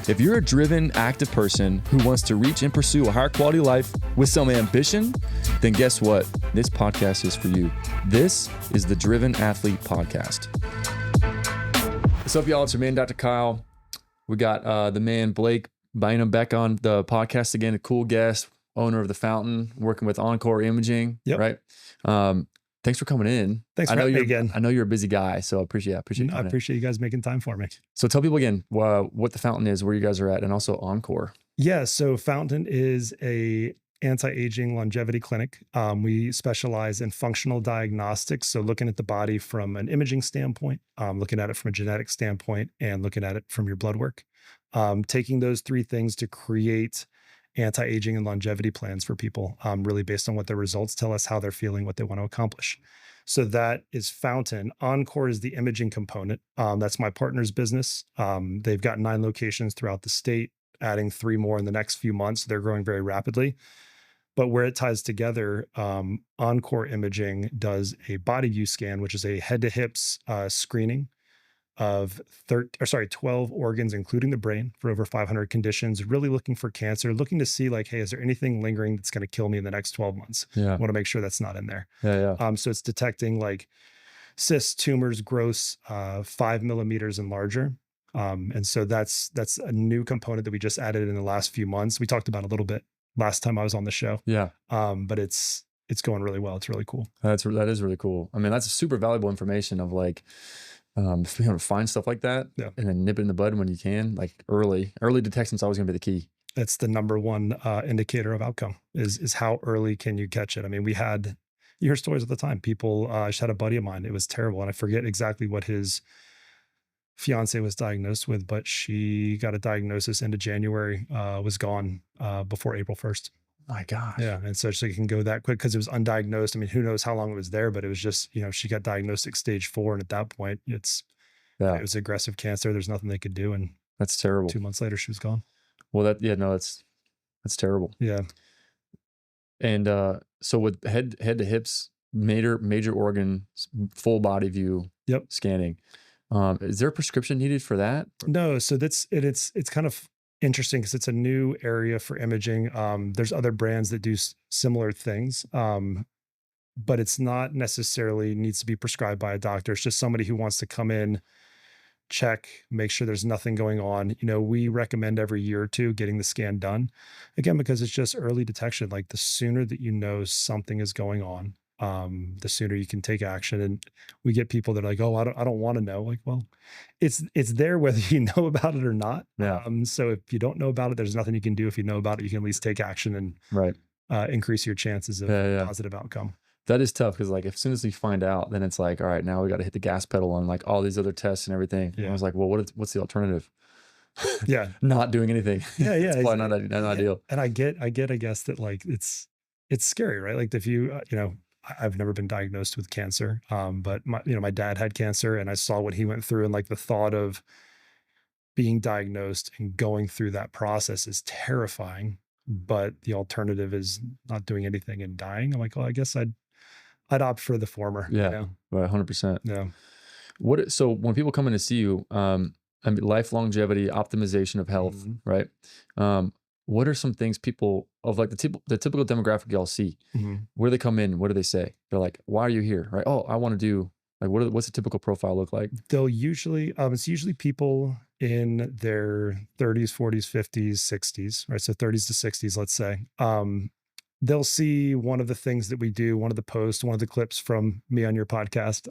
If you're a driven, active person who wants to reach and pursue a higher quality life with some ambition, then guess what? This podcast is for you. This is the Driven Athlete Podcast. What's up, y'all? It's your man, Dr. Kyle. We got the man, Blake Baino, back on the podcast again, a cool guest, owner of The Fountain, working with Encore Imaging, right? Thanks for coming in. Thanks for having me again. I know you're a busy guy, so I appreciate you I appreciate you guys making time for me. So tell people again what The Fountain is, where you guys are at, and also Encore. Yeah, so Fountain is a anti-aging longevity clinic. We specialize in functional diagnostics, so looking at the body from an imaging standpoint, looking at it from a genetic standpoint, and looking at it from your blood work. Taking those three things to create anti-aging and longevity plans for people, really based on what their results tell us, how they're feeling, what they want to accomplish. So that is Fountain. Encore is the imaging component. That's my partner's business. They've got 9 locations throughout the state, adding 3 more in the next few months. They're growing very rapidly. But where it ties together, Encore Imaging does a body view scan, which is a head to hips screening of 12 organs, including the brain, for over 500 conditions, really looking for cancer, looking to see like, hey, is there anything lingering that's going to kill me in the next 12 months? I want to make sure that's not in there. So it's detecting like cysts, tumors, growths, 5 millimeters and larger. And so that's a new component that we just added in the last few months. We talked about a little bit last time I was on the show. But it's going really well. It's really cool. That is really cool. I mean, that's super valuable information of like, if you want to find stuff like that and then nip it in the bud when you can, like early detection is always going to be the key. That's the number one indicator of outcome is how early can you catch it? I mean, you hear stories all the time. People, I just had a buddy of mine. It was terrible. And I forget exactly what his fiance was diagnosed with, but she got a diagnosis into January, was gone before April 1st. My gosh. Yeah. And so she can go that quick because it was undiagnosed. I mean, who knows how long it was there, but it was just, she got diagnosed at stage 4. And at that point, it was aggressive cancer. There's nothing they could do. And that's terrible. 2 months later, she was gone. Well, that's terrible. Yeah. And so with head to hips, major organ, full body view scanning, is there a prescription needed for that? No. So it's kind of interesting because it's a new area for imaging. There's other brands that do similar things, but it's not necessarily needs to be prescribed by a doctor. It's just somebody who wants to come in, check, make sure there's nothing going on. We recommend every year or 2 getting the scan done, again, because it's just early detection. Like the sooner that something is going on, the sooner you can take action. And we get people that are like, oh, I don't want to know. Like, well, it's there whether you know about it or not. So if you don't know about it, there's nothing you can do. If you know about it, you can at least take action and increase your chances of positive outcome. That is tough because like as soon as you find out, then it's like, all right, now we got to hit the gas pedal on like all these other tests and everything. And I was like, well, what's the alternative? Not doing anything. It's probably not ideal. And I guess that like it's scary, right? Like if you I've never been diagnosed with cancer, but my dad had cancer, and I saw what he went through, and like the thought of being diagnosed and going through that process is terrifying. But the alternative is not doing anything and dying. I'm like, well, I guess I'd opt for the former. Right, 100%. Yeah. So when people come in to see you, I mean, life longevity, optimization of health, right? What are some things people of like the typical demographic y'all see? Where do they come in? What do they say? They're like, why are you here? Right? Oh, I want to do like, what's a typical profile look like? They'll usually, it's usually people in their 30s, 40s, 50s, 60s, right? So 30s to 60s, let's say. They'll see one of the things that we do, one of the posts, one of the clips from me on your podcast,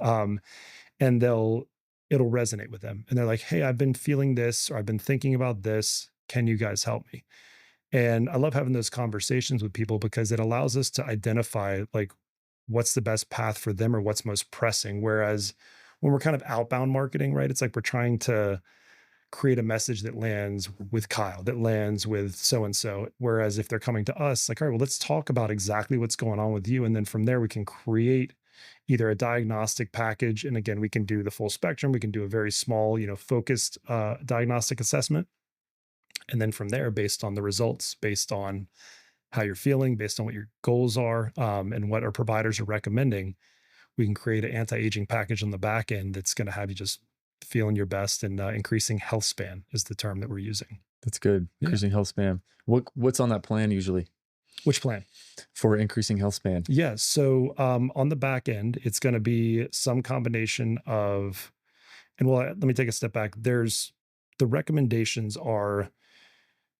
and it'll resonate with them. And they're like, hey, I've been feeling this, or I've been thinking about this. Can you guys help me? And I love having those conversations with people because it allows us to identify like what's the best path for them or what's most pressing. Whereas when we're kind of outbound marketing, right, it's like we're trying to create a message that lands with Kyle, that lands with so-and-so. Whereas if they're coming to us, like, all right, well, let's talk about exactly what's going on with you. And then from there, we can create either a diagnostic package. And again, we can do the full spectrum. We can do a very small, focused diagnostic assessment. And then from there, based on the results, based on how you're feeling, based on what your goals are, and what our providers are recommending, we can create an anti-aging package on the back end that's going to have you just feeling your best, and increasing health span is the term that we're using. That's good. Yeah. Increasing health span. What's on that plan usually Which plan? for increasing health span? Yeah. So on the back end, it's going to be some combination of, and well, let me take a step back. The recommendations are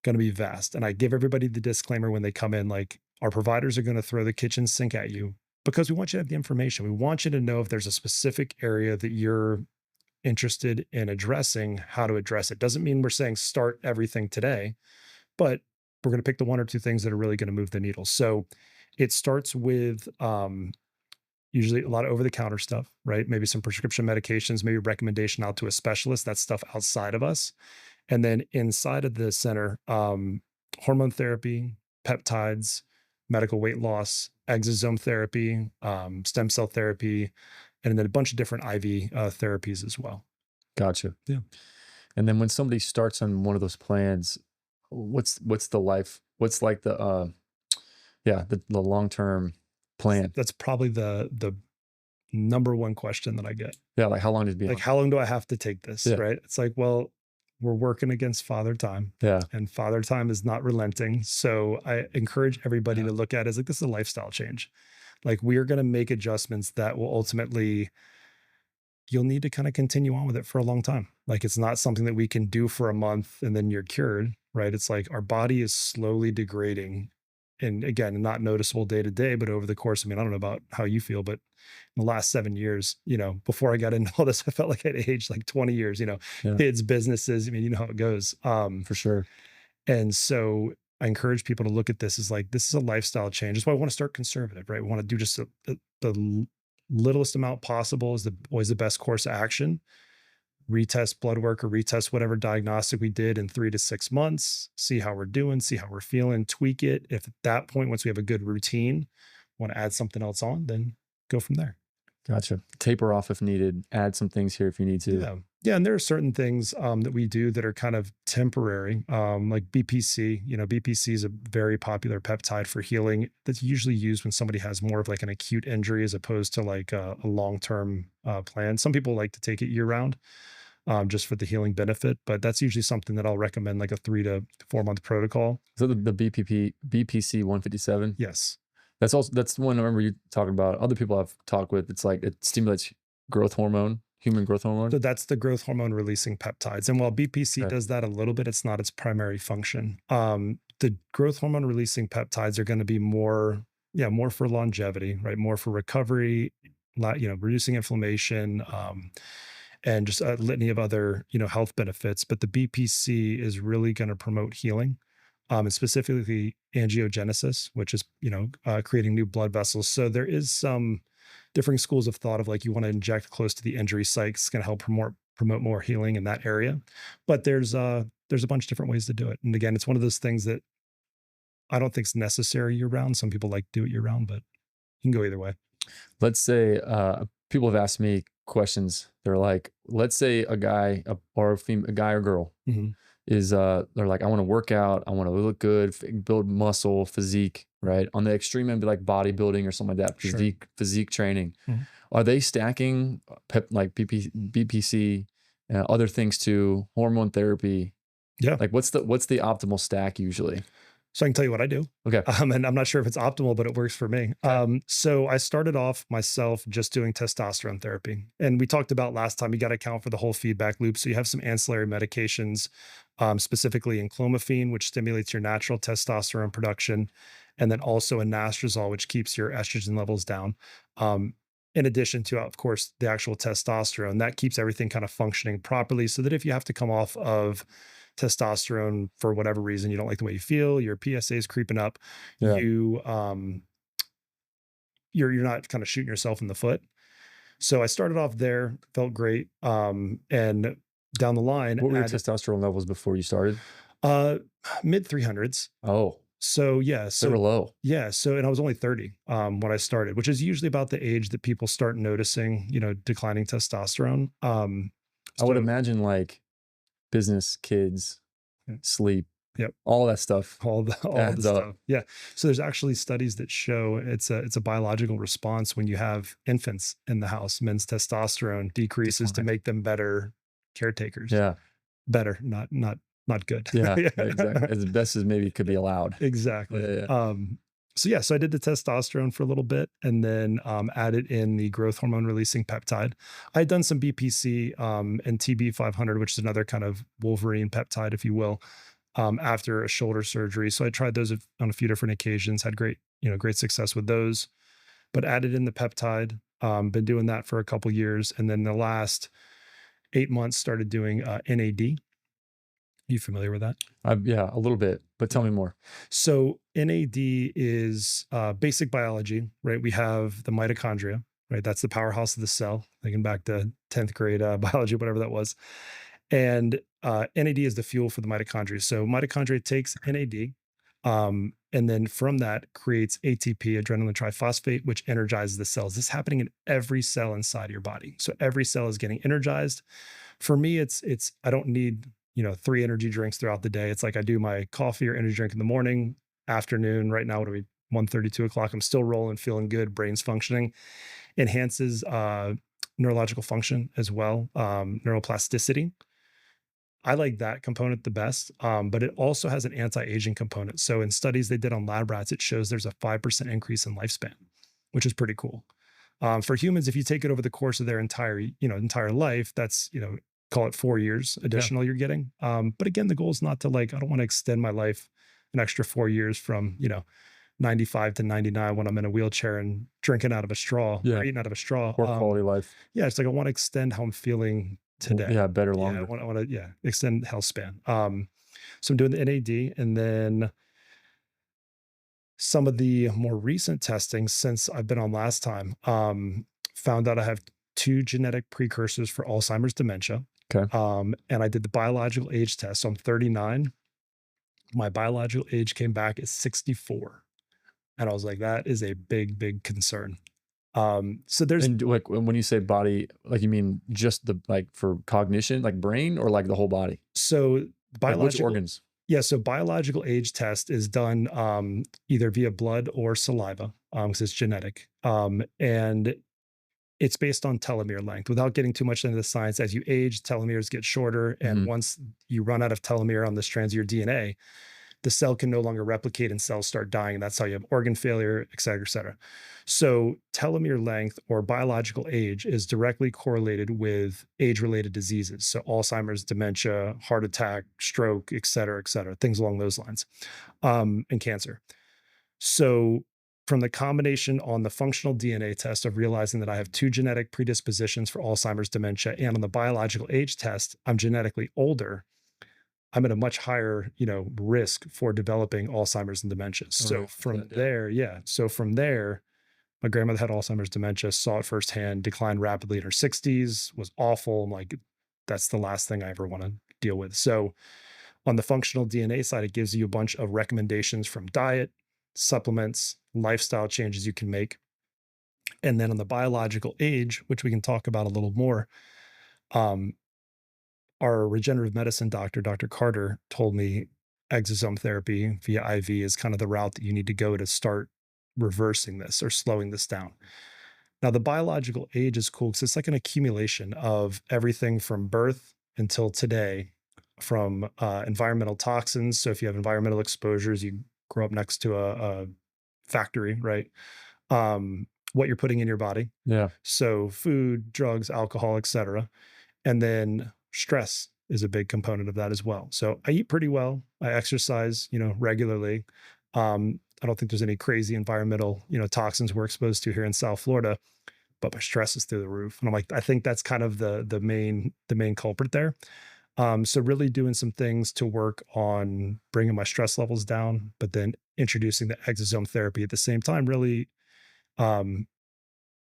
going to be vast. And I give everybody the disclaimer when they come in, like, our providers are going to throw the kitchen sink at you because we want you to have the information. We want you to know if there's a specific area that you're interested in addressing, how to address it. Doesn't mean we're saying start everything today, but we're going to pick the one or two things that are really going to move the needle. So it starts with usually a lot of over the counter stuff, right? Maybe some prescription medications, maybe recommendation out to a specialist. That's stuff outside of us. And then inside of the center, hormone therapy, peptides, medical weight loss, exosome therapy, stem cell therapy, and then a bunch of different IV therapies as well. Gotcha. Yeah. And then when somebody starts on one of those plans, what's the life? What's like the long-term plan? That's probably the number one question that I get. Yeah, like how long does it be Like, on? how long do I have to take this? Yeah. Right? It's like, well, we're working against father time. Yeah. And father time is not relenting. So I encourage everybody to look at it as like, this is a lifestyle change. Like, we are going to make adjustments that will ultimately, you'll need to kind of continue on with it for a long time. Like, it's not something that we can do for a month and then you're cured, right? It's like our body is slowly degrading. And again, not noticeable day to day, but over the course, I mean, I don't know about how you feel, but in the last 7 years, before I got into all this, I felt like I'd aged like 20 years, Yeah. kids, businesses. I mean, you know how it goes. For sure. And so I encourage people to look at this as like, this is a lifestyle change. That's why I want to start conservative, right? We want to do just the littlest amount possible is always the best course of action. Retest blood work or retest whatever diagnostic we did in 3 to 6 months, see how we're doing, see how we're feeling, tweak it. If at that point, once we have a good routine, want to add something else on, then go from there. Gotcha. Taper off if needed. Add some things here if you need to. Yeah. Yeah. And there are certain things that we do that are kind of temporary, like BPC. BPC is a very popular peptide for healing that's usually used when somebody has more of like an acute injury as opposed to like a long-term plan. Some people like to take it year round. Just for the healing benefit, but that's usually something that I'll recommend, like a 3 to 4 month protocol. So the BPC 157. Yes. That's the one I remember you talking about. Other people I've talked with, it's like it stimulates growth hormone, human growth hormone. So that's the growth hormone releasing peptides. And while BPC does that a little bit, it's not its primary function. The growth hormone releasing peptides are going to be more for longevity, right? More for recovery, reducing inflammation, and just a litany of other, health benefits. But the BPC is really going to promote healing, and specifically angiogenesis, which is, creating new blood vessels. So there is some differing schools of thought of like, you want to inject close to the injury site. It's going to help promote more healing in that area. But there's a bunch of different ways to do it. And again, it's one of those things that I don't think is necessary year round. Some people like to do it year round, but you can go either way. Let's say people have asked me questions. They're like, let's say a guy or girl is they're like, I want to work out, I want to look good, build muscle, physique, right? On the extreme end, be like bodybuilding or something like that, physique training. Are they stacking BPC, other things too, hormone therapy? Yeah. Like what's the optimal stack usually? So I can tell you what I do. Okay. And I'm not sure if it's optimal, but it works for me. Okay. So I started off myself just doing testosterone therapy. And we talked about last time, you got to account for the whole feedback loop. So you have some ancillary medications, specifically enclomiphene, which stimulates your natural testosterone production. And then also anastrozole, which keeps your estrogen levels down. In addition to, of course, the actual testosterone, that keeps everything kind of functioning properly so that if you have to come off of testosterone for whatever reason, you don't like the way you feel, your PSA is creeping up, you're not kind of shooting yourself in the foot. So I started off there, felt great. And down the line, what were your testosterone levels before you started? Mid 300s. Oh, so yeah, they were low. Yeah. So, and I was only 30 when I started, which is usually about the age that people start noticing, declining testosterone. I would imagine like business, kids, sleep, all that stuff, all the stuff. Yeah. So there's actually studies that show it's a biological response when you have infants in the house. Men's testosterone decreases to make them better caretakers. Yeah. Better, not not good. Yeah, exactly. As best as maybe could be allowed. Exactly. Yeah. So I did the testosterone for a little bit and then added in the growth hormone releasing peptide. I had done some BPC and TB500, which is another kind of Wolverine peptide, if you will, after a shoulder surgery. So I tried those on a few different occasions, had great success with those, but added in the peptide. Been doing that for a couple years. And then the last 8 months started doing NAD. You familiar with that? Yeah, a little bit, but tell me more. So NAD is basic biology, right? We have the mitochondria, right? That's the powerhouse of the cell. Thinking back to 10th grade biology, whatever that was. And NAD is the fuel for the mitochondria. So mitochondria takes NAD, and then from that creates ATP, adrenaline triphosphate, which energizes the cells. This is happening in every cell inside of your body. So every cell is getting energized. For me, it's I don't need 3 energy drinks throughout the day. It's like I do my coffee or energy drink in the morning, afternoon. Right now, what are we? 1:30, 2 o'clock. I'm still rolling, feeling good, brain's functioning. Enhances neurological function as well, neuroplasticity. I like that component the best, but it also has an anti-aging component. So in studies they did on lab rats, it shows there's a 5% increase in lifespan, which is pretty cool. For humans, if you take it over the course of their entire life, that's, call it 4 years additional you're getting. But again, the goal is not to I don't want to extend my life an extra 4 years from, 95 to 99 when I'm in a wheelchair and drinking out of a straw or eating out of a straw. Poor quality life. Yeah. It's like, I want to extend how I'm feeling today. Yeah, better, Yeah, longer. I want to, extend health span. So I'm doing the NAD, and then some of the more recent testing since I've been on last time, found out I have 2 genetic precursors for Alzheimer's dementia. Okay. And I did the biological age test. So I'm 39. My biological age came back as 64. And I was like, that is a big, big concern. So there's And like when you say body, like you mean just for cognition, like brain, or like the whole body? so Like which biological organs? Yeah, so biological age test is done either via blood or saliva, because it's genetic. And it's based on telomere length. Without getting too much into the science, as you age, telomeres get shorter. And Mhm. once you run out of telomere on the strands of your DNA, the cell can no longer replicate and cells start dying. And that's how you have organ failure, et cetera, et cetera. So telomere length or biological age is directly correlated with age-related diseases. So Alzheimer's, dementia, heart attack, stroke, et cetera, things along those lines, and cancer. So from the combination on the functional DNA test of realizing that I have 2 genetic predispositions for Alzheimer's, dementia, and on the biological age test, I'm genetically older, I'm at a much higher, risk for developing Alzheimer's and dementia. So from there, my grandmother had Alzheimer's dementia, saw it firsthand, declined rapidly in her 60s, was awful. I'm like, that's the last thing I ever want to deal with. So on the functional DNA side, it gives you a bunch of recommendations from diet, supplements, lifestyle changes you can make. And then on the biological age, which we can talk about a little more, um, our regenerative medicine doctor, Dr. Carter, told me exosome therapy via IV is kind of the route that you need to go to start reversing this or slowing this down. Now, the biological age is cool because it's like an accumulation of everything from birth until today, from environmental toxins. So if you have environmental exposures, you grow up next to a factory, right? What you're putting in your body. Yeah. So food, drugs, alcohol, etc. And then stress is a big component of that as well. So I eat pretty well. I exercise, regularly. I don't think there's any crazy environmental, toxins we're exposed to here in South Florida, but my stress is through the roof. And I'm like, I think that's kind of the main culprit there. So really doing some things to work on bringing my stress levels down, but then introducing the exosome therapy at the same time, really, I'm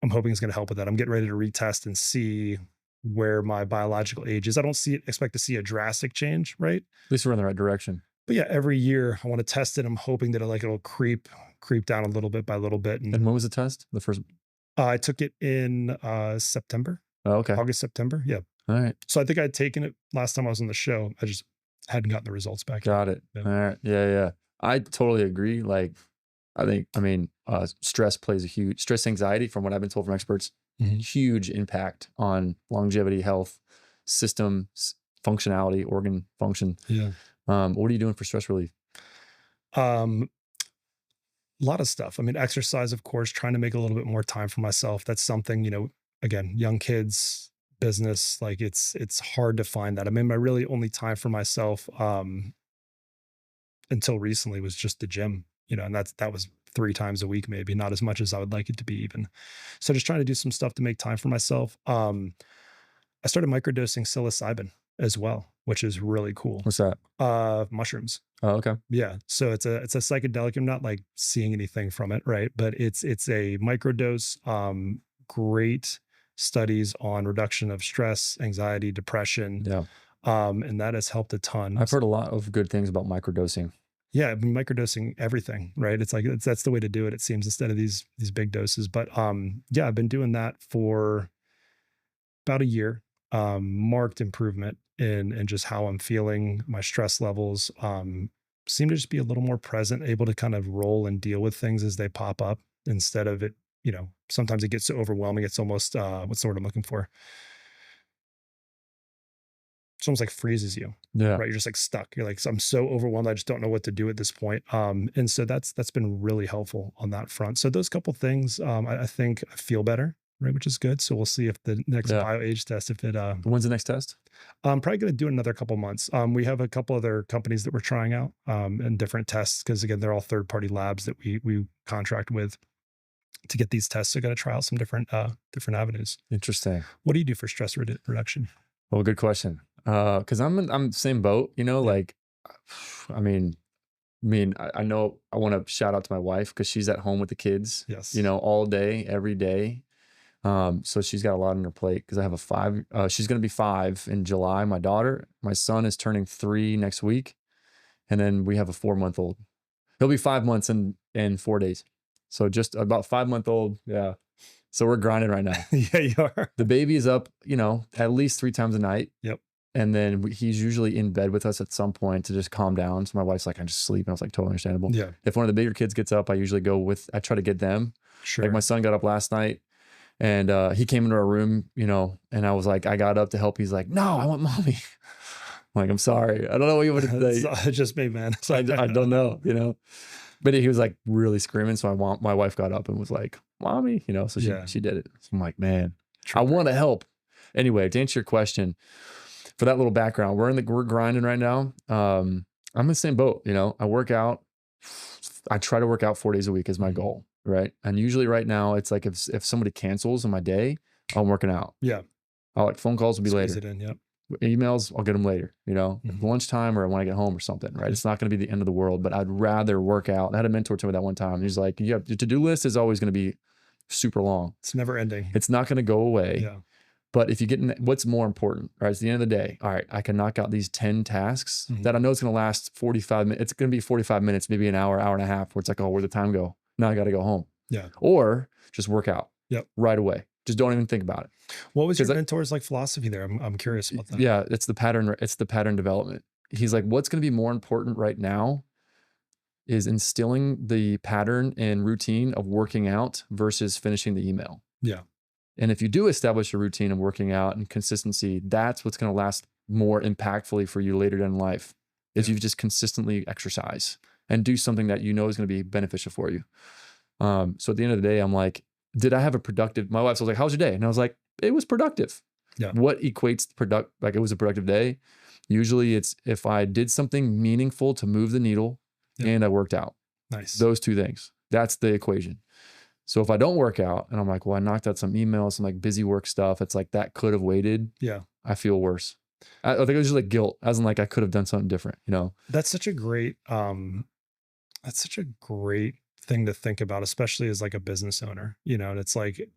hoping it's going to help with that. I'm getting ready to retest and see where my biological age is. I don't expect to see a drastic change, right? At least we're in the right direction. But yeah, every year I want to test it. I'm hoping that it'll creep down a little bit by little bit. And when was the test? The first? I took it in September. Oh, okay. August, September. Yeah. All right. So I think I'd taken it last time I was on the show. I just hadn't gotten the results back. Got it. Yeah. All right. Yeah. I totally agree. Like, stress plays a huge anxiety, from what I've been told from experts, huge impact on longevity, health, system functionality, organ function. Yeah. What are you doing for stress relief? Um, a lot of stuff. I mean, exercise, of course, trying to make a little bit more time for myself. That's something, again, young kids, business, like it's hard to find that. I mean, my really only time for myself until recently was just the gym, and that was 3 times a week, maybe not as much as I would like it to be even. So just trying to do some stuff to make time for myself. I started microdosing psilocybin as well, which is really cool. What's that? Mushrooms. Oh, okay. Yeah. So it's a psychedelic. I'm not like seeing anything from it, right? But it's a microdose. Great studies on reduction of stress, anxiety, depression. Yeah. And that has helped a ton. I've heard a lot of good things about microdosing. Yeah, I mean, microdosing everything, right? It's like that's the way to do it, it seems, instead of these big doses. But yeah, I've been doing that for about a year. Marked improvement in just how I'm feeling. My stress levels seem to just be a little more present, able to kind of roll and deal with things as they pop up instead of it. Sometimes it gets so overwhelming. It's almost what's the word I'm looking for? It's almost like freezes you, Yeah. right? You're just like stuck. You're like, I'm so overwhelmed. I just don't know what to do at this point. And so that's been really helpful on that front. So those couple things, I think I feel better, right? Which is good. So we'll see if the next Yeah. BioAge test, if it, When's the next test? I'm probably going to do it another couple months. We have a couple other companies that we're trying out, and different tests. Cause again, they're all third-party labs that we contract with to get these tests. So got to try out some different avenues. Interesting. What do you do for stress reduction? Well, good question. Cause I'm same boat, like, I mean, I know I want to shout out to my wife cause she's at home with the kids, Yes. all day, every day. So she's got a lot on her plate cause I have she's going to be 5 in July. My son is turning 3 next week. And then we have a 4-month-old. He'll be 5 months in 4 days. So just about 5-month-old. Yeah. So we're grinding right now. Yeah, you are. The baby is up, at least 3 times a night. Yep. And then he's usually in bed with us at some point to just calm down. So my wife's like, I just sleep. And I was like, totally understandable. Yeah. If one of the bigger kids gets up, I usually I try to get them. Sure. Like my son got up last night and he came into our room, and I was like, I got up to help. He's like, no, I want mommy. I'm like, I'm sorry. I don't know what you would say. It's just me, man. So I don't know, but he was like really screaming. So my wife got up and was like, mommy, so she did it. So I'm like, man, I want to help. Anyway, to answer your question, for that little background, we're grinding right now. I'm in the same boat. I work out. I try to work out 4 days a week is my goal. Right. And usually right now it's like if somebody cancels on my day, I'm working out. Yeah. I'll like phone calls will be Squeeze later. it in, yep. Emails, I'll get them later, lunchtime or when I get home or something, right? It's not going to be the end of the world, but I'd rather work out. I had a mentor tell me that one time. He's like, your to-do list is always going to be super long. It's never ending. It's not going to go away. Yeah. But if you get in, what's more important, right? It's the end of the day. All right, I can knock out these 10 tasks that I know it's going to last 45 minutes. It's going to be 45 minutes, maybe an hour, hour and a half, where it's like, oh, where'd the time go? Now I got to go home. Yeah. Or just work out. Yep. Right away. Just don't even think about it. What was your mentor's like philosophy there? I'm curious about that. Yeah, it's the pattern development. He's like, what's going to be more important right now is instilling the pattern and routine of working out versus finishing the email. Yeah. And if you do establish a routine of working out and consistency, that's what's going to last more impactfully for you later in life, is you just consistently exercise and do something that is going to be beneficial for you. So at the end of the day, I'm like, did I have a productive, my wife was like, how's your day? And I was like, it was productive. Yeah. What equates like it was a productive day? Usually it's if I did something meaningful to move the needle and I worked out. Nice. Those two things. That's the equation. So if I don't work out and I'm like, well, I knocked out some emails, some like busy work stuff. It's like that could have waited. Yeah. I feel worse. I think it was just like guilt, as in like I could have done something different, That's such a great thing to think about, especially as like a business owner, and it's like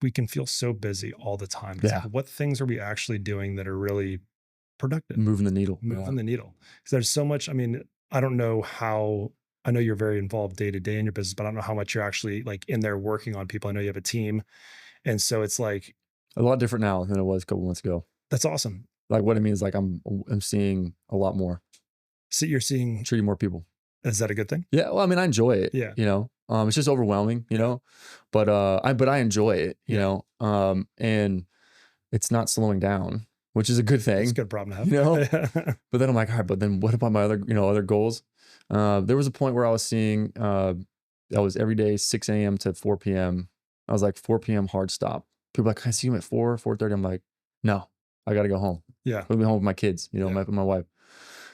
we can feel so busy all the time. It's like, what things are we actually doing that are really productive? Moving the needle. Moving the needle. Because there's so much, I don't know how, I know you're very involved day to day in your business, but I don't know how much you're actually like in there working on people. I know you have a team. And so it's like a lot different now than it was a couple months ago. That's awesome. Like what it means, like I'm seeing a lot more. So you're treating more people. Is that a good thing? Yeah. Well, I enjoy it. Yeah. It's just overwhelming, but I enjoy it, and it's not slowing down, which is a good thing. It's a good problem to have. You know? But then I'm like, all right, but then what about my other, other goals? There was a point where I was seeing, that was every day, 6 a.m. to 4 p.m. I was like 4 p.m. hard stop. People are like, can I see you at 4:30? I'm like, no, I got to go home. Yeah. I'll be home with my kids, my wife.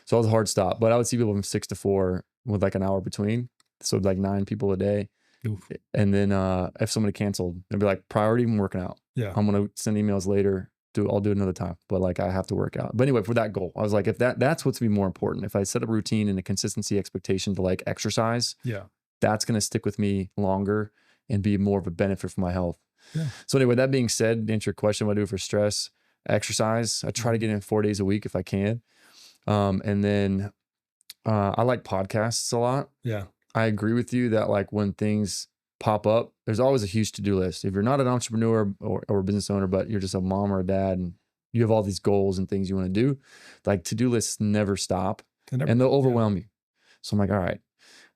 So I was a hard stop, but I would see people from 6 to 4 with like an hour between. So like 9 people a day. Oof. And then if somebody canceled, it'd be like priority, I'm working out. Yeah. I'm going to send emails later. I'll do it another time, but like I have to work out. But anyway, for that goal, I was like, if that's what's to be more important. If I set a routine and a consistency expectation to like exercise, that's going to stick with me longer and be more of a benefit for my health. Yeah. So anyway, that being said, to answer your question, what I do for stress, exercise, I try to get in 4 days a week if I can. And then I like podcasts a lot. Yeah. I agree with you that like when things pop up, there's always a huge to-do list. If you're not an entrepreneur or a business owner, but you're just a mom or a dad and you have all these goals and things you want to do, like to-do lists never stop and they'll overwhelm you. So I'm like, all right,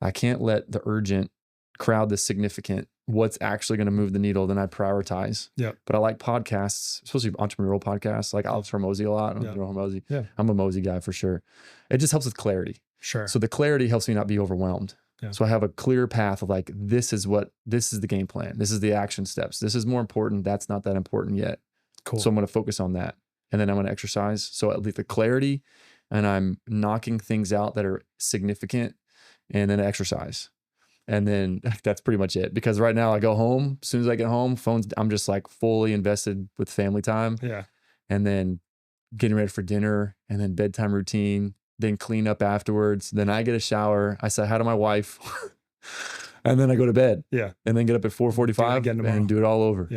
I can't let the urgent crowd the significant. What's actually going to move the needle? Then I prioritize. Yeah. But I like podcasts, especially entrepreneurial podcasts, like Alex Hormozy a lot. I don't know if you know Hormozy. Yeah. I'm a Mosey guy for sure. It just helps with clarity. Sure. So the clarity helps me not be overwhelmed. Yeah. So I have a clear path of like, this is the game plan. This is the action steps. This is more important. That's not that important yet. Cool. So I'm going to focus on that. And then I'm going to exercise. So at least the clarity, and I'm knocking things out that are significant, and then exercise. And then that's pretty much it. Because right now I go home, as soon as I get home, I'm just like fully invested with family time. Yeah. And then getting ready for dinner, and then bedtime routine, then clean up afterwards. Then I get a shower. I say hi to my wife and then I go to bed. Yeah. And then get up at 4:45 and do it all over,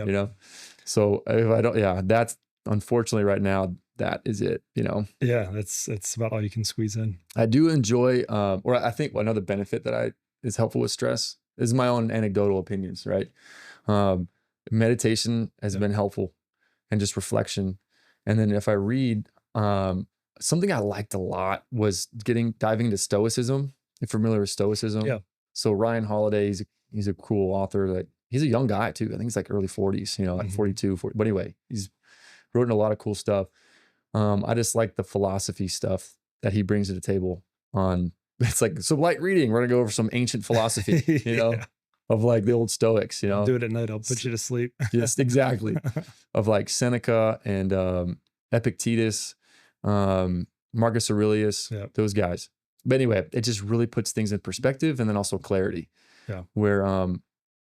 So if I don't, that's unfortunately right now, that is it, Yeah. That's about all you can squeeze in. I do enjoy, or I think another benefit that is helpful with stress is my own anecdotal opinions, right? Meditation has been helpful, and just reflection. And then if I read, something I liked a lot was diving into Stoicism. If you're familiar with Stoicism. Yeah. So Ryan Holiday, he's a cool author. Like he's a young guy too. I think he's like early 40s, like 42, 40. But anyway, he's written a lot of cool stuff. I just like the philosophy stuff that he brings to the table on. It's like some light reading. We're gonna go over some ancient philosophy, of like the old Stoics, I'll do it at night. I'll put you to sleep. Yes, exactly. Of like Seneca and Epictetus, Marcus Aurelius, those guys. But anyway, it just really puts things in perspective, and then also clarity. Yeah. Where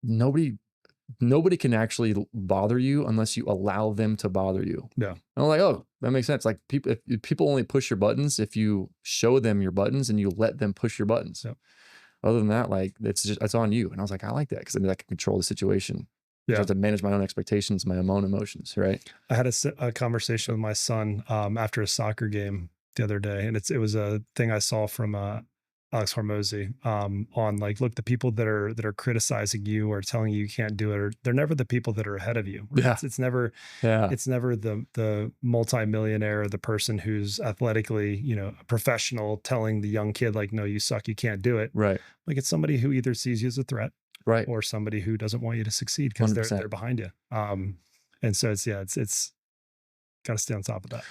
nobody can actually bother you unless you allow them to bother you. Yeah. And I'm like, oh, that makes sense. Like people only push your buttons if you show them your buttons and you let them push your buttons. Yep. Other than that, like it's on you. And I was like, I like that because I can control the situation. Yeah. I have to manage my own expectations, my own emotions, right? I had a conversation with my son after a soccer game the other day, and it was a thing I saw from Alex Hormozy on like, look, the people that are criticizing you or telling you can't do it, they're never the people that are ahead of you. Right? Yeah. It's never the multimillionaire, the person who's athletically, a professional telling the young kid like, no, you suck, you can't do it. Right. Like it's somebody who either sees you as a threat, right, or somebody who doesn't want you to succeed because they're behind you. And so it's got to stay on top of that.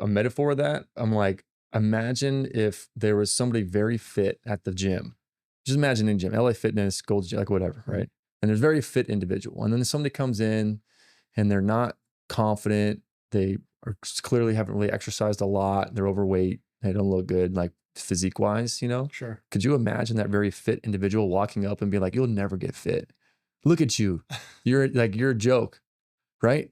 A metaphor of that, I'm like, imagine if there was somebody very fit at the gym. Just imagine in gym, LA Fitness, Gold's Gym, like whatever, right? And there's a very fit individual. And then somebody comes in and they're not confident. They clearly haven't really exercised a lot. They're overweight. They don't look good, like physique wise, Sure. Could you imagine that very fit individual walking up and being like, you'll never get fit. Look at you. You're a joke, right?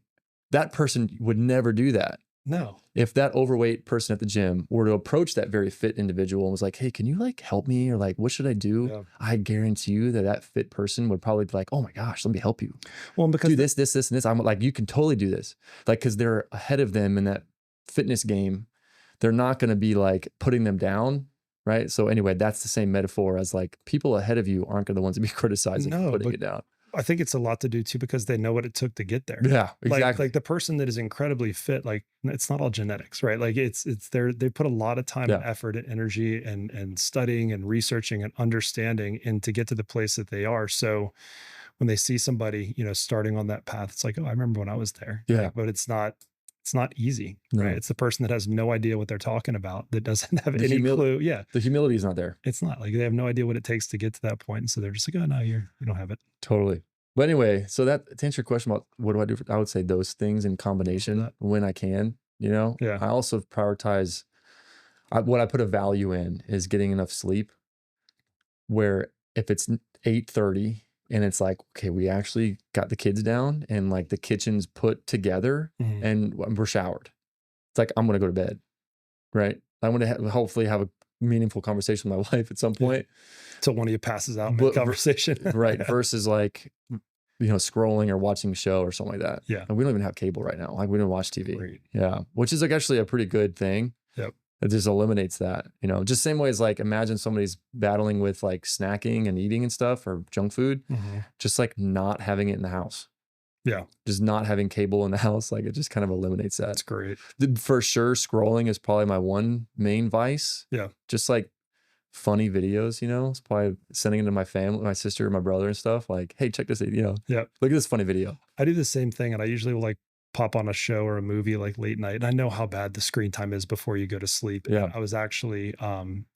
That person would never do that. No. If that overweight person at the gym were to approach that very fit individual and was like, hey, can you like help me? Or like, what should I do? Yeah. I guarantee you that fit person would probably be like, oh my gosh, let me help you. Well, because do this, and this. I'm like, you can totally do this. Like, cause they're ahead of them in that fitness game. They're not going to be like putting them down. Right. So anyway, that's the same metaphor as like people ahead of you aren't the ones to be criticizing and putting it down. I think it's a lot to do too, because they know what it took to get there. Yeah, exactly. Like the person that is incredibly fit, like it's not all genetics, right? Like they put a lot of time and effort and energy and studying and researching and understanding and to get to the place that they are. So when they see somebody, starting on that path, it's like, oh, I remember when I was there. Yeah. But it's not it's not easy, No. right? It's the person that has no idea what they're talking about, that doesn't have The any clue. Yeah. The humility is not there. It's not like they have no idea what it takes to get to that point. And so they're just like, oh no, you don't have it. Totally. But anyway, so that to answer your question about what do I do, I would say those things in combination when I can, you know. Yeah. I also prioritize what I put a value in is getting enough sleep, where if it's 8:30 and it's like, okay, we actually got the kids down and like the kitchen's put together and we're showered. It's like, I'm going to go to bed, right? I want to hopefully have a meaningful conversation with my wife at some point. Till one of you passes out in conversation. Right. Versus like, you know, scrolling or watching a show or something like that. Yeah. And we don't even have cable right now. Like we don't watch TV. Great. Yeah. Which is like actually a pretty good thing. Yep. It just eliminates that, you know, just same way as like, imagine somebody's battling with like snacking and eating and stuff or junk food, just like not having it in the house. Yeah. Just not having cable in the house. Like it just kind of eliminates that. That's great. For sure. Scrolling is probably my one main vice. Yeah. Just like funny videos, you know, it's probably sending it to my family, my sister, my brother and stuff like, hey, check this, you know, look at this funny video. I do the same thing. And I usually will like pop on a show or a movie like late night. And I know how bad the screen time is before you go to sleep. Yeah. And I was actually, I'm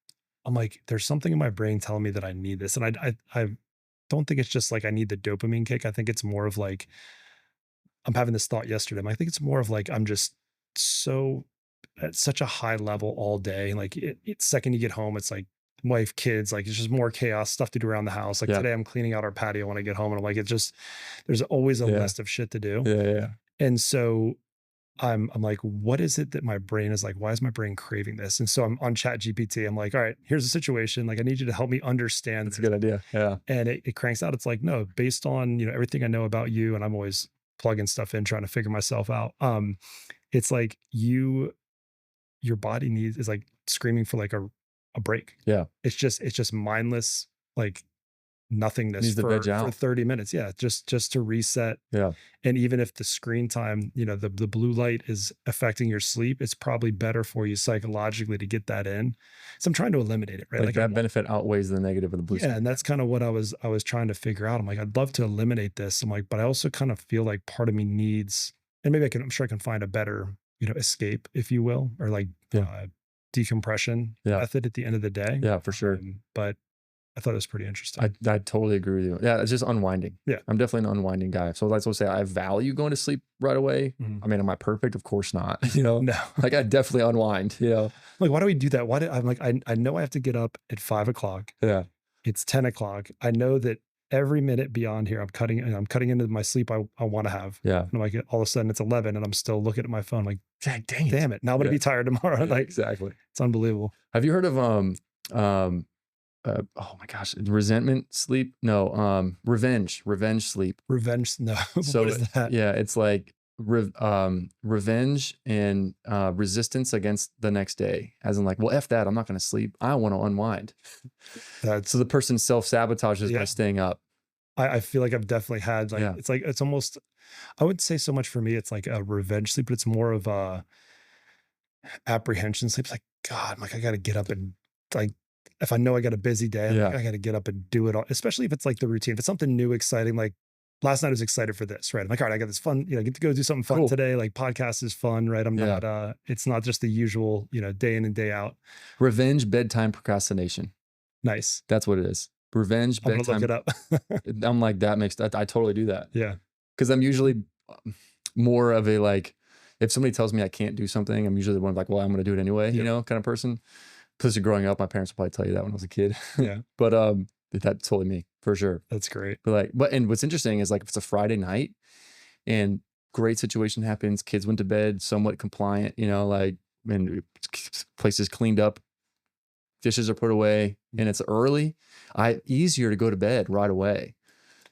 like, there's something in my brain telling me that I need this. And I don't think it's just like, I need the dopamine kick. I think it's more of like, I'm having this thought yesterday. I think it's more of like, I'm just so at such a high level all day. Like it's second you get home, it's like wife, kids, like it's just more chaos, stuff to do around the house. Like today I'm cleaning out our patio when I get home and I'm like, there's always a list of shit to do. Yeah. And so I'm like, what is it that my brain is like, why is my brain craving this? And so I'm on Chat GPT. I'm like, all right, here's the situation. Like, I need you to help me understand. That's a good idea. Yeah. And it cranks out. It's like, no, based on, you know, everything I know about you, and I'm always plugging stuff in, trying to figure myself out. It's like your body is like screaming for like a break. Yeah. It's just mindless, like nothingness for 30 minutes. Yeah. Just to reset. Yeah. And even if the screen time, you know, the blue light is affecting your sleep, it's probably better for you psychologically to get that in. So I'm trying to eliminate it, right? Like that benefit outweighs the negative of the blue screen. Yeah. And that's kind of what I was trying to figure out. I'm like, I'd love to eliminate this. I'm like, but I also kind of feel like part of me needs, and maybe I'm sure I can find a better, you know, escape, if you will, or like decompression method at the end of the day. Yeah, for sure. But I thought it was pretty interesting. I totally agree with you. Yeah, it's just unwinding. Yeah. I'm definitely an unwinding guy. So let's say I value going to sleep right away. I mean, am I perfect? Of course not. You know, no. Like I definitely unwind, you know. Like, why do we do that? I'm like, I know I have to get up at 5 o'clock. Yeah. It's 10 o'clock. I know that every minute beyond here, I'm cutting into my sleep I want to have. Yeah. And I'm like, all of a sudden it's 11 and I'm still looking at my phone. Like, damn it. Now I'm going to be tired tomorrow. Like, exactly. It's unbelievable. Have you heard of, oh my gosh, resentment sleep? No, revenge sleep. Revenge. No. So what is that? Yeah, it's like revenge and resistance against the next day, as in like, well, F that, I'm not going to sleep. I want to unwind. So the person self-sabotages by staying up. I feel like I've definitely had like, it's almost, I wouldn't say so much for me. It's like a revenge sleep, but it's more of a apprehension sleep. It's like, God, I'm like, I got to get up and like, if I know I got a busy day, like, I got to get up and do it all, especially if it's like the routine. If it's something new, exciting, like last night I was excited for this, right? I'm like, all right, I got this fun, you know, get to go do something fun today. Like podcast is fun, right? I'm not, it's not just the usual, you know, day in and day out. Revenge bedtime procrastination. Nice. That's what it is. Revenge bedtime. I'm gonna look it up. I'm like, I totally do that. Yeah. Cause I'm usually more of a, like, if somebody tells me I can't do something, I'm usually the one like, well, I'm going to do it anyway, you know, kind of person. Plus growing up, my parents will probably tell you that when I was a kid. Yeah. But that's totally me for sure. That's great. But and what's interesting is like if it's a Friday night and great situation happens, kids went to bed, somewhat compliant, you know, like, and places cleaned up, dishes are put away, and it's early, easier to go to bed right away.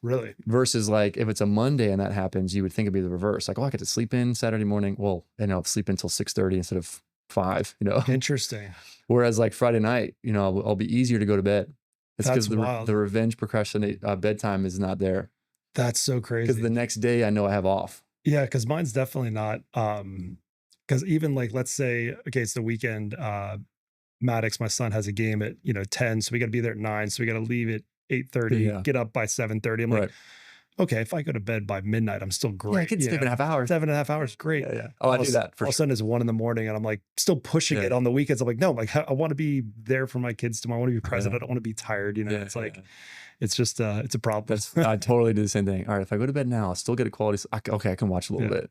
Really? Versus like if it's a Monday and that happens, you would think it'd be the reverse. Like, oh, I get to sleep in Saturday morning. Well, and I'll sleep until 6:30 instead of 5, you know? Interesting. Whereas like Friday night, you know, I'll be easier to go to bed. It's because wild. the revenge procrastinate bedtime is not there. That's so crazy. Because the next day I know I have off. Yeah, because mine's definitely not. Because even like, let's say, okay, it's the weekend. Maddox, my son, has a game at 10, so we got to be there at 9, so we got to leave at 8:30. Get up by 7:30. I'm like, okay, if I go to bed by midnight, I'm still Yeah, I great. get 7.5 hours. 7.5 hours, great. Yeah. Oh, I do that for All of a sure. sudden it's 1 a.m. and I'm like still pushing it on the weekends. I'm like, no, like I want to be there for my kids tomorrow. I want to be present. I don't want to be tired. It's like, it's just, it's a problem. I totally do the same thing. All right, if I go to bed now, I'll still get a quality. Okay, I can watch a little bit.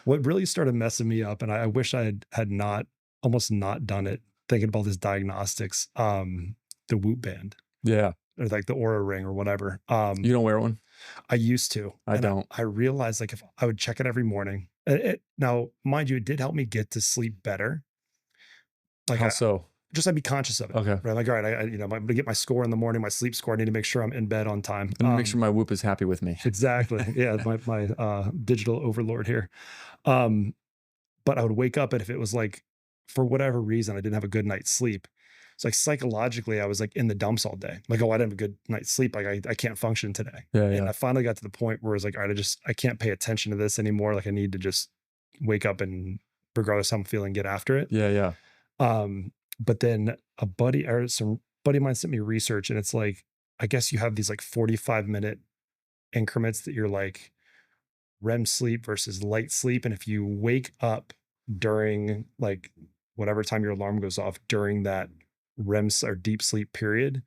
What really started messing me up, and I wish I had not, almost not done it, thinking about this diagnostics, the Whoop band. Yeah. Or like the Aura ring or whatever. You don't wear one? I used to. I don't. I realized like if I would check it every morning. Now, mind you, it did help me get to sleep better. Like How so? Just I'd be conscious of it. Okay. Right. Like, all right, I'm going to get my score in the morning, my sleep score. I need to make sure I'm in bed on time. And make sure my Whoop is happy with me. Exactly. Yeah. My digital overlord here. But I would wake up, and if it was like, for whatever reason, I didn't have a good night's sleep. It's like psychologically, I was like in the dumps all day. Like, oh, I didn't have a good night's sleep. Like I can't function today. And I finally got to the point where I was like, all right, I can't pay attention to this anymore. Like I need to just wake up and regardless how I'm feeling, get after it. Yeah. But then some buddy of mine sent me research, and it's like, I guess you have these like 45-minute increments that you're like REM sleep versus light sleep. And if you wake up during like whatever time your alarm goes off during that REM or deep sleep period,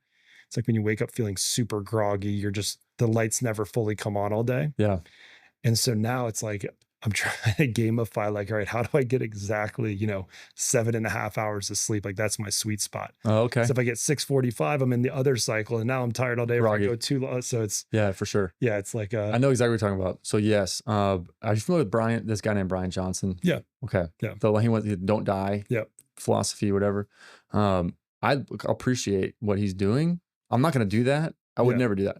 it's like when you wake up feeling super groggy, the lights never fully come on all day. Yeah. And so now it's like, I'm trying to gamify, like, all right, how do I get exactly, 7.5 hours of sleep? Like that's my sweet spot. Oh, okay. So if I get 6:45, I'm in the other cycle, and now I'm tired all day. If I go too long. So it's, yeah, for sure. Yeah. It's like, I know exactly what you're talking about. So yes. Are you familiar with this guy named Brian Johnson? Yeah. Okay. Yeah. So he went, don't die. Yeah. Philosophy, whatever. I appreciate what he's doing. I'm not going to do that. I would never do that.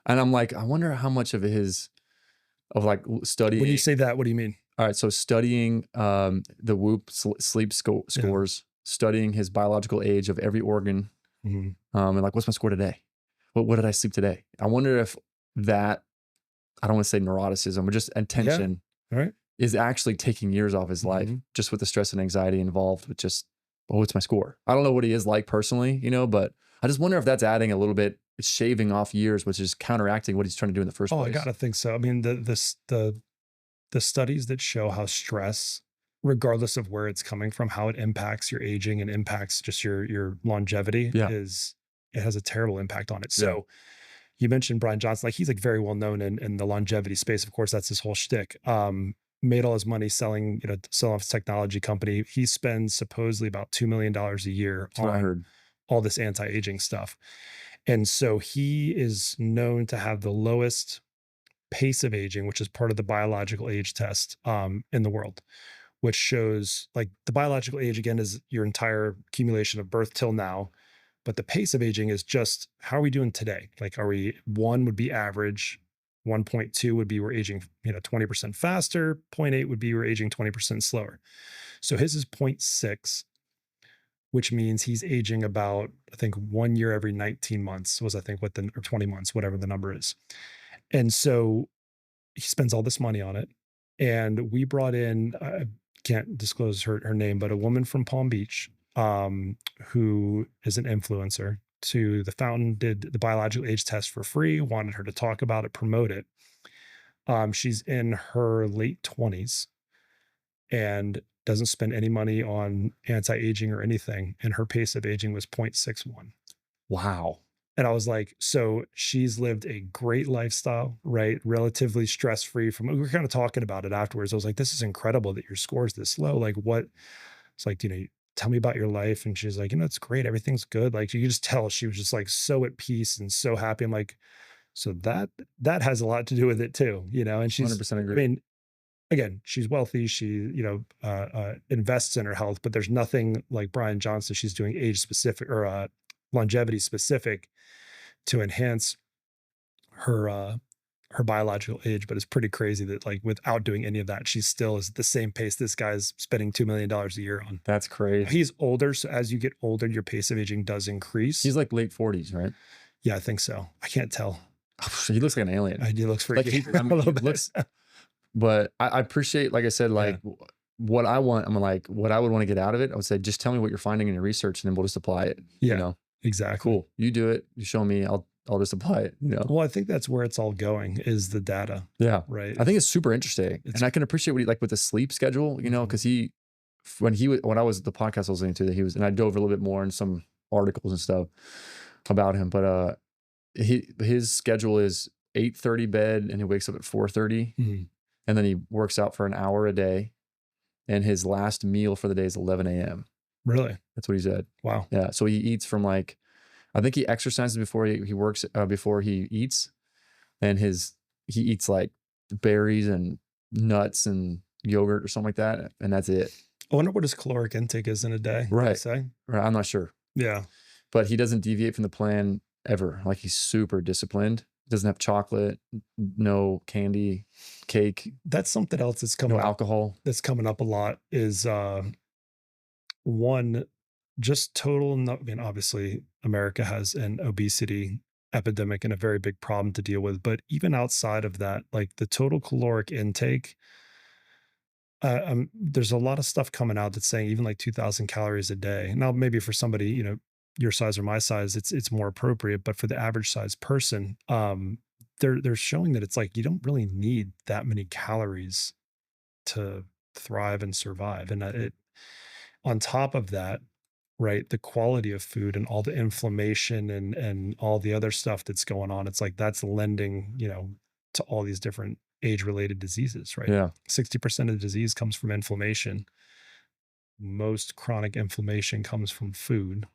And I'm like, I wonder how much of like studying. When you say that, what do you mean? All right. So studying the Whoop sleep scores, studying his biological age of every organ, and like, what's my score today? What did I sleep today? I wonder if that, I don't want to say neuroticism, but just attention is actually taking years off his life, just with the stress and anxiety involved with just, what's my score? I don't know what he is like personally, but I just wonder if that's adding a little bit, shaving off years, which is counteracting what he's trying to do in the first place. I gotta think so. I mean, the studies that show how stress, regardless of where it's coming from, how it impacts your aging and impacts just your longevity, it has a terrible impact on it. So you mentioned Brian Johnson, like he's like very well known in the longevity space. Of course, that's his whole shtick. Made all his money selling off his technology company. He spends supposedly about $2 million a year on all this anti-aging stuff. And so he is known to have the lowest pace of aging, which is part of the biological age test in the world, which shows like the biological age, again, is your entire accumulation of birth till now. But the pace of aging is just, how are we doing today? Like, 1 would be average, 1.2 would be we're aging 20% faster, 0.8 would be we're aging 20% slower. So his is 0.6, which means he's aging about, I think, 1 year every 19 months was, I think, or 20 months, whatever the number is. And so he spends all this money on it. And we brought in, I can't disclose her name, but a woman from Palm Beach who is an influencer. To the fountain, did the biological age test for free, wanted her to talk about it, promote it. She's in her late 20s and doesn't spend any money on anti-aging or anything. And her pace of aging was 0.61. Wow. And I was like, so she's lived a great lifestyle, right? Relatively stress-free we were kind of talking about it afterwards. I was like, this is incredible that your score is this low. Like what? It's like, tell me about your life. And she's like, it's great. Everything's good. Like you could just tell she was just like so at peace and so happy. I'm like, so that has a lot to do with it too, and she's 100% agree. I mean, again, she's wealthy. She, invests in her health, but there's nothing like Brian Johnson. She's doing age specific or longevity specific to enhance her biological age. But it's pretty crazy that like without doing any of that, she still is at the same pace this guy's spending $2 million a year on. That's crazy. He's older, so as you get older, your pace of aging does increase. He's like late 40s, right? Yeah, I think so. I can't tell. He looks like an alien. He looks freaky. Like, a little bit. But I appreciate, like I said, like what I want. I'm like, what I would want to get out of it, I would say, just tell me what you're finding in your research, and then we'll just apply it. Yeah, exactly. Cool. You do it. You show me. I'll just apply it, you know? Well, I think that's where it's all going, is the data, Yeah. right? I think it's super interesting. And I can appreciate what he, like with the sleep schedule, you know, cause when I was the podcast I was listening to, that and I dove a little bit more in some articles and stuff about him, but, his schedule is 8:30 bed and he wakes up at 4:30 and then he works out for an hour a day. And his last meal for the day is 11 a.m. Really? That's what he said. Wow. Yeah. So he eats from like, I think he exercises before he works, before he eats. And he eats like berries and nuts and yogurt or something like that. And that's it. I wonder what his caloric intake is in a day. Did he say? Right. I'm not sure. Yeah. But he doesn't deviate from the plan ever. Like he's super disciplined. Doesn't have chocolate, no candy, cake. That's something else that's coming no up. alcohol. That's coming up a lot is one, just total. I mean, obviously, America has an obesity epidemic and a very big problem to deal with. But even outside of that, like the total caloric intake, there's a lot of stuff coming out that's saying even like 2,000 calories a day. Now, maybe for somebody, you know, your size or my size, it's more appropriate. But for the average size person, they're showing that it's like you don't really need that many calories to thrive and survive. And on top of that, right, the quality of food and all the inflammation and all the other stuff that's going on, it's like that's lending, you know, to all these different age-related diseases, right? Yeah. 60% of the disease comes from inflammation. Most chronic inflammation comes from food.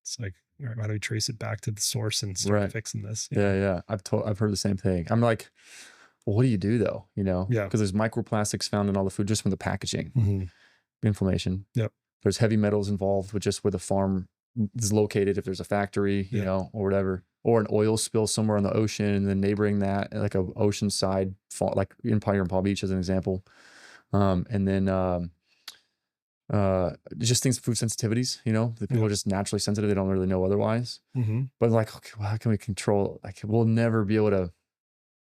It's like, all right, how do we trace it back to the source and start fixing this? Yeah. I've heard the same thing. I'm like, well, what do you do though? You know, Yeah. because there's microplastics found in all the food just from the packaging, inflammation. Yep. There's heavy metals involved with just where the farm is located. If there's a factory, you know, or whatever, or an oil spill somewhere in the ocean, and then neighboring that, like a oceanside, like in Palm Beach as an example. And then, just things, food sensitivities, you know, the people are just naturally sensitive. They don't really know otherwise, but like, okay, well, how can we control, like, we'll never be able to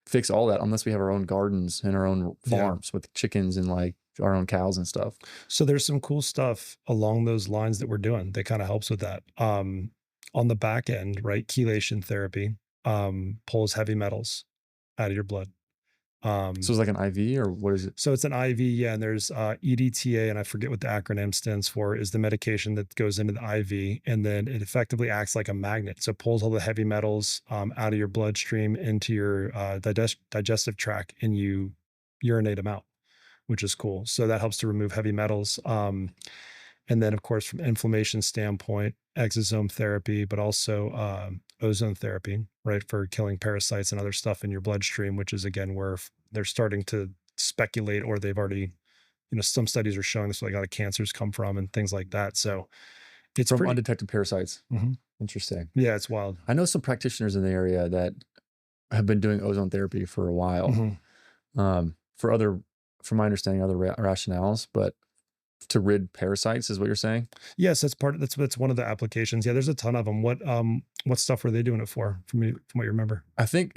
fix all that unless we have our own gardens and our own farms with chickens and like our own cows and stuff. So there's some cool stuff along those lines that we're doing that kind of helps with that. On the back end, right? Chelation therapy pulls heavy metals out of your blood. So it's like an IV, or what is it? So it's an IV, yeah. And there's EDTA, and I forget what the acronym stands for, is the medication that goes into the IV, and then it effectively acts like a magnet. So it pulls all the heavy metals out of your bloodstream into your digestive tract, and you urinate them out, which is cool. So that helps to remove heavy metals. And then, of course, from inflammation standpoint, exosome therapy, but also ozone therapy, right, for killing parasites and other stuff in your bloodstream, which is, again, where they're starting to speculate, or they've already, you know, some studies are showing this, like a lot of cancers come from and things like that. So it's from undetected parasites. Interesting. Yeah, it's wild. I know some practitioners in the area that have been doing ozone therapy for a while, from my understanding, other rationales, but to rid parasites is what you're saying? Yes, that's one of the applications. Yeah, there's a ton of them. What stuff were they doing it for, from what you remember? I think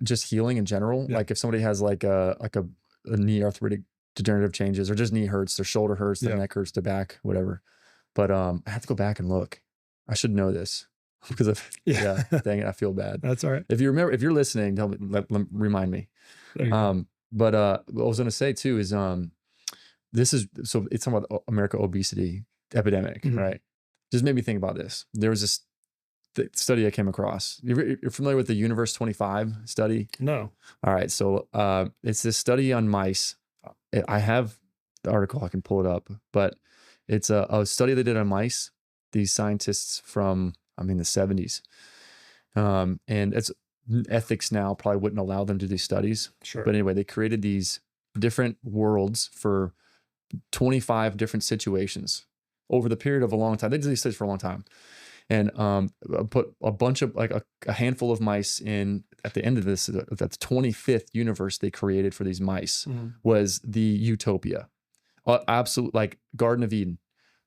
just healing in general. Yeah. Like if somebody has like a knee arthritic degenerative changes, or just knee hurts, their shoulder hurts, their neck hurts, their back, whatever. But I have to go back and look. I should know this because dang it, I feel bad. That's all right. If you remember, if you're listening, remind me. But what I was going to say too is it's talking about America obesity epidemic, right? Just made me think about this. There was this study I came across. You're familiar with the Universe 25 study? No. All right. So it's this study on mice. I have the article, I can pull it up, but it's a study they did on mice. These scientists from, the 70s. And it's ethics now probably wouldn't allow them to do these studies. Sure. But anyway, they created these different worlds for 25 different situations over the period of a long time. They did these studies for a long time, and put a bunch of, like a handful of mice in. At the end of this, that's 25th universe they created for these mice was the utopia, absolute, like Garden of Eden,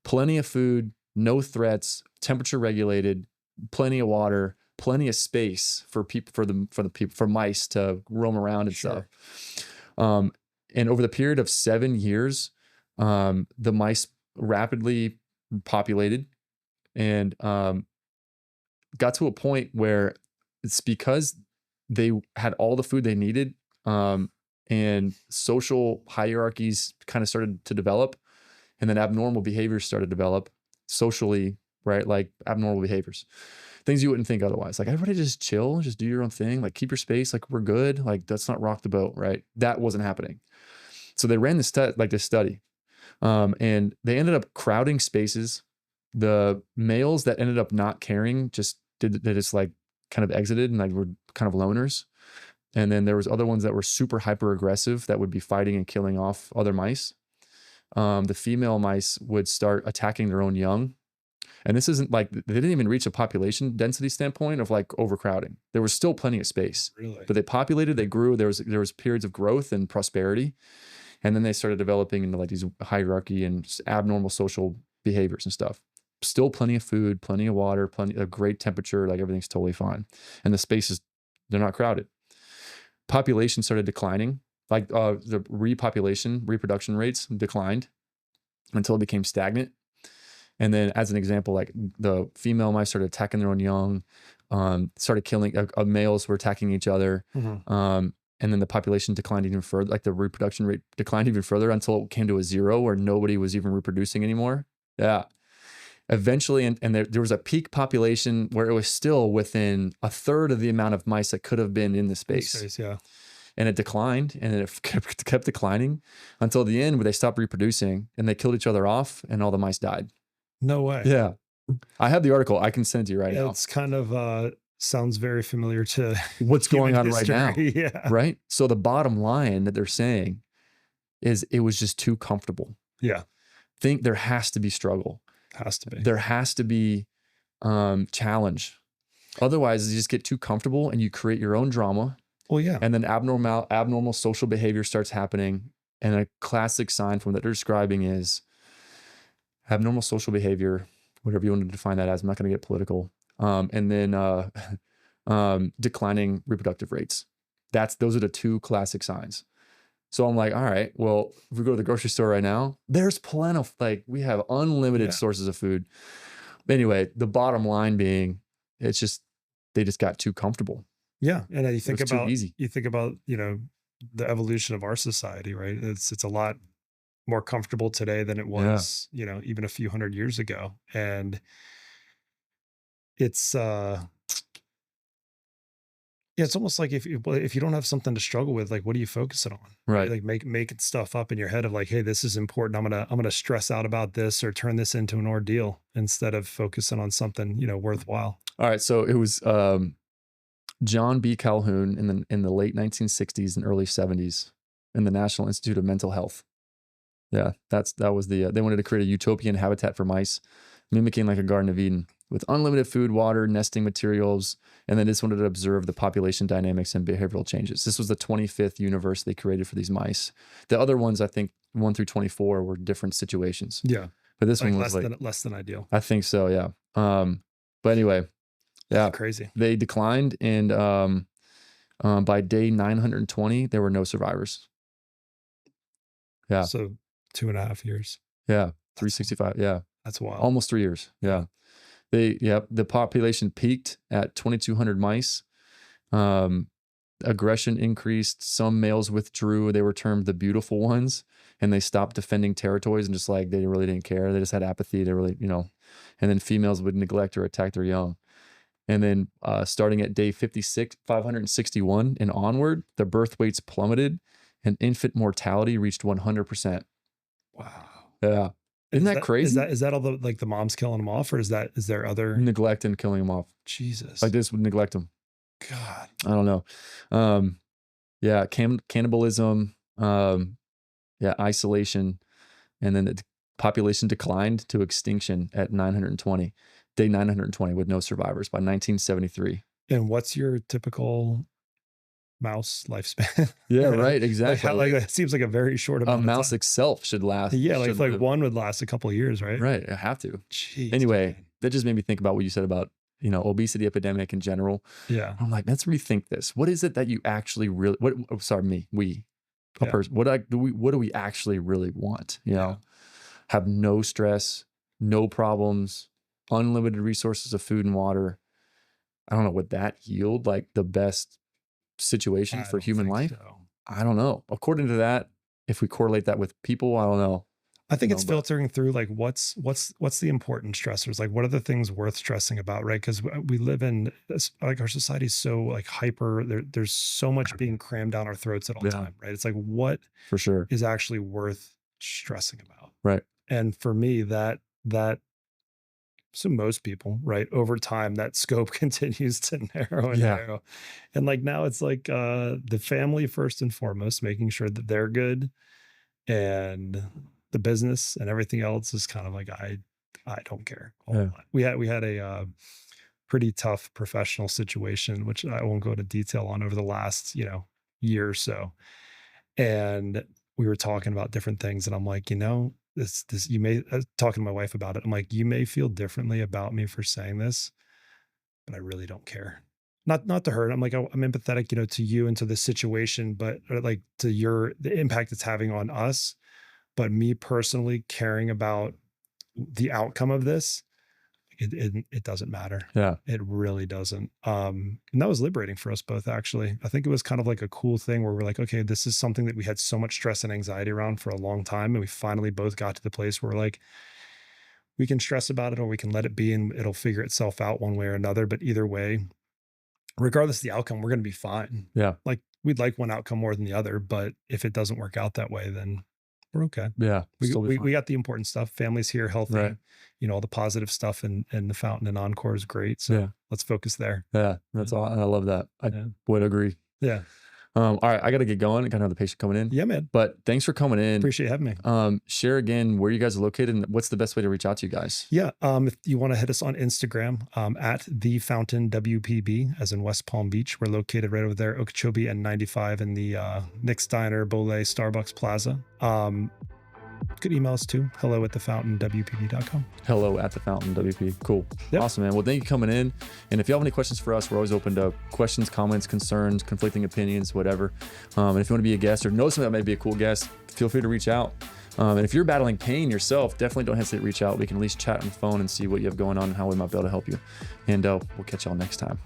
plenty of food, no threats, temperature regulated, plenty of water, plenty of space for people, for mice to roam around and stuff. And over the period of 7 years, the mice rapidly populated and got to a point where it's because they had all the food they needed, and social hierarchies kind of started to develop, and then abnormal behaviors started to develop socially, right? Like abnormal behaviors, things you wouldn't think otherwise. Like everybody just chill, just do your own thing, like keep your space, like we're good, like let's not rock the boat, right? That wasn't happening. So they ran this study, and they ended up crowding spaces. The males that ended up not caring they just like kind of exited and like were kind of loners. And then there was other ones that were super hyper aggressive that would be fighting and killing off other mice. The female mice would start attacking their own young. And this isn't like, they didn't even reach a population density standpoint of like overcrowding. There was still plenty of space. Really? But they populated, they grew, there was periods of growth and prosperity. And then they started developing into like these hierarchy and abnormal social behaviors and stuff. Still plenty of food, plenty of water, plenty of great temperature, like everything's totally fine. And the spaces, they're not crowded. Population started declining, like the reproduction rates declined until it became stagnant. And then as an example, like the female mice started attacking their own young, started killing, males were attacking each other. And then the population declined even further, like the reproduction rate declined even further until it came to a zero where nobody was even reproducing anymore. Yeah. Eventually, and there was a peak population where it was still within a third of the amount of mice that could have been in the space. Yeah. And it declined, and it kept declining until the end where they stopped reproducing and they killed each other off and all the mice died. No way. Yeah. I have the article. I can send it to you right now. It's kind of sounds very familiar to what's going on history. right now. Yeah. Right. So the bottom line that they're saying is it was just too comfortable. Yeah. Think there has to be struggle. Has to be. There has to be challenge. Otherwise, you just get too comfortable and you create your own drama. Well, yeah. And then abnormal social behavior starts happening. And a classic sign from that they're describing is abnormal social behavior, whatever you want to define that as. I'm not going to get political. And then declining reproductive rates. Those are the two classic signs. So I'm like, all right, well, if we go to the grocery store right now, there's plenty of, like, we have unlimited sources of food. But anyway, the bottom line being, it's just, they just got too comfortable. Yeah. And you think about, easy. The evolution of our society, right? It's a lot more comfortable today than it was, even a few hundred years ago. And it's, it's almost like if you don't have something to struggle with, like, what are you focusing on? Right. Like making stuff up in your head of like, hey, this is important. I'm going to stress out about this or turn this into an ordeal instead of focusing on something, worthwhile. All right. So it was John B. Calhoun in the late 1960s and early 70s in the National Institute of Mental Health. Yeah, that was they wanted to create a utopian habitat for mice, mimicking like a Garden of Eden with unlimited food, water, nesting materials, and then just wanted to observe the population dynamics and behavioral changes. This was the 25th universe they created for these mice. The other ones, I think 1 through 24 were different situations. Yeah. But this one was less than ideal. I think so, yeah. But anyway, yeah. That's crazy. They declined, and by day 920, there were no survivors. Yeah. So 2.5 years. Yeah. 365. Yeah. That's wild. Almost 3 years. Yeah. The population peaked at 2,200 mice. Aggression increased. Some males withdrew. They were termed the beautiful ones, and they stopped defending territories and just like, they really didn't care. They just had apathy. They really, and then females would neglect or attack their young. And then starting at day 561 and onward, the birth weights plummeted and infant mortality reached 100%. Wow. Yeah. Isn't that crazy? Is that all the moms killing them off, or is there other neglect and killing them off? Jesus. Like this would neglect them. God. I don't know. Yeah. Cannibalism, isolation. And then the population declined to extinction at day 920 with no survivors by 1973. And what's your typical mouse lifespan? Yeah, right. Exactly. It seems like a very short amount of time. A mouse itself should last. Yeah, like one would last a couple of years, right? Right. I have to. Jeez, anyway, man. That just made me think about what you said about, obesity epidemic in general. Yeah. I'm like, let's rethink this. What is it that you actually really, person, what do we actually really want? Have no stress, no problems, unlimited resources of food and water, I don't know, would that yield like the best situation I for don't human think life? so. I don't know. According to that, if we correlate that with people, I don't know. I think No, it's but- filtering through like what's the important stressors, like what are the things worth stressing about, right? Because we live in like our society's so like hyper, there's so much being crammed down our throats at all Yeah. time, right? It's like what For sure. is actually worth stressing about. Right. And for me, that so most people, right, over time that scope continues to narrow and Yeah. narrow. And like now it's like the family first and foremost, making sure that they're good, and the business and everything else is kind of like I don't care. a whole Yeah. lot. We had a pretty tough professional situation, which I won't go into detail on, over the last year or so, and we were talking about different things, and I'm like, this you may talking to my wife about it. I'm like, you may feel differently about me for saying this, but I really don't care. Not to her. I'm like, I'm empathetic, to you and to the situation, but like to the impact it's having on us. But me personally caring about the outcome of this, it doesn't matter. Yeah. It really doesn't. And that was liberating for us both, actually. I think it was kind of like a cool thing where we're like, okay, this is something that we had so much stress and anxiety around for a long time. And we finally both got to the place where we're like, we can stress about it or we can let it be and it'll figure itself out one way or another. But either way, regardless of the outcome, we're going to be fine. Yeah. Like we'd like one outcome more than the other, but if it doesn't work out that way, then we're okay. Yeah. We got the important stuff. Family's here, healthy, Right. all the positive stuff, and the fountain and encore is great. So Yeah. let's focus there. Yeah. That's all. I love that. I Yeah. would agree. Yeah. All right. I got to get going. I got another patient coming in. Yeah, man. But thanks for coming in. Appreciate having me. Share again where you guys are located and what's the best way to reach out to you guys. Yeah. If you want to hit us on Instagram, at the Fountain WPB, as in West Palm Beach. We're located right over there, Okeechobee and 95 in the Nick's Diner, Bole, Starbucks Plaza. Could email us too. hello@thefountainwpb.com. hello@thefountainwp. Cool. Yep. Awesome, man. Well, thank you for coming in. And if you have any questions for us, we're always open to questions, comments, concerns, conflicting opinions, whatever. And if you want to be a guest or know something that may be a cool guest, feel free to reach out. And if you're battling pain yourself, definitely don't hesitate to reach out. We can at least chat on the phone and see what you have going on and how we might be able to help you. And we'll catch y'all next time.